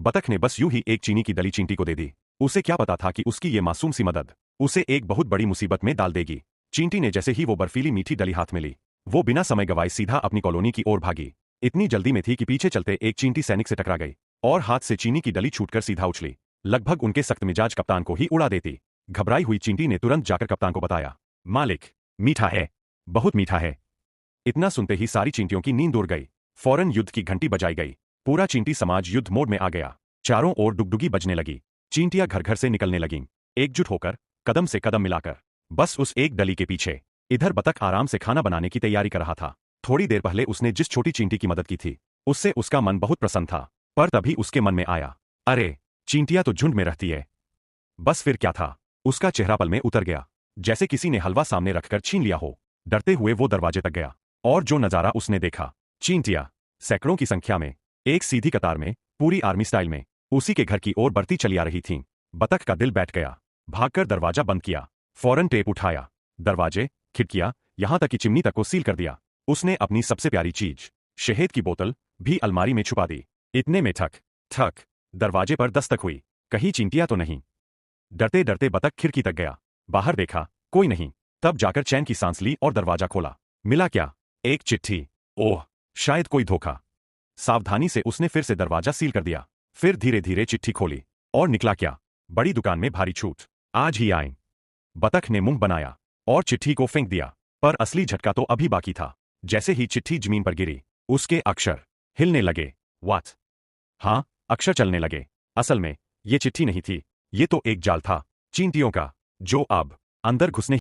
बतख ने बस यूं ही एक चीनी की डली चींटी को दे दी। उसे क्या पता था कि उसकी ये मासूम सी मदद उसे एक बहुत बड़ी मुसीबत में डाल देगी। चींटी ने जैसे ही वो बर्फीली मीठी डली हाथ में ली, वो बिना समय गवाए सीधा अपनी कॉलोनी की ओर भागी। इतनी जल्दी में थी कि पीछे चलते एक चींटी सैनिक से टकरा गई और हाथ से चीनी की डली छूटकर सीधा उछली, लगभग उनके सख्त मिजाज कप्तान को ही उड़ा देती। घबराई हुई चींटी ने तुरंत जाकर कप्तान को बताया, मालिक, मीठा है, बहुत मीठा है। इतना सुनते ही सारी चींटियों की नींद उड़ गई। फौरन युद्ध की घंटी बजाई गई। पूरा चींटी समाज युद्ध मोड में आ गया। चारों ओर डुगडुगी बजने लगी। चींटियां घर घर से निकलने लगीं, एकजुट होकर, कदम से कदम मिलाकर, बस उस एक डली के पीछे। इधर बतख आराम से खाना बनाने की तैयारी कर रहा था। थोड़ी देर पहले उसने जिस छोटी चींटी की मदद की थी, उससे उसका मन बहुत प्रसन्न था। पर तभी उसके मन में आया, अरे, चींटियां तो झुंड में रहती है। बस फिर क्या था? उसका चेहरा पल में उतर गया, जैसे किसी ने हलवा सामने रखकर छीन लिया हो। डरते हुए वो दरवाजे तक गया और जो नजारा उसने देखा, चींटियां सैकड़ों की संख्या में, एक सीधी कतार में, पूरी आर्मी स्टाइल में, उसी के घर की ओर बढ़ती चली आ रही थीं। बतख का दिल बैठ गया। भागकर दरवाजा बंद किया, फौरन टेप उठाया, दरवाजे, खिड़कियां, यहां तक कि चिमनी तक को सील कर दिया। उसने अपनी सबसे प्यारी चीज, शहद की बोतल, भी अलमारी में छुपा दी। इतने में ठक ठक दरवाजे पर दस्तक हुई। कहीं चींटियां तो नहीं? डरते डरते बतख खिड़की तक गया। बाहर देखा, कोई नहीं। तब जाकर चैन की सांस ली और दरवाजा खोला। मिला क्या? एक चिट्ठी। ओह, शायद कोई धोखा। सावधानी से उसने फिर से दरवाजा सील कर दिया। फिर धीरे धीरे चिट्ठी खोली और निकला क्या? बड़ी दुकान में भारी छूट, आज ही आए। बतख ने मुंह बनाया और चिट्ठी को फेंक दिया। पर असली झटका तो अभी बाकी था। जैसे ही चिट्ठी जमीन पर गिरी, उसके अक्षर हिलने लगे। व्हाट? हाँ, अक्षर चलने लगे। असल में ये चिट्ठी नहीं थी, ये तो एक जाल था, चींटियों का, जो अब अंदर घुसने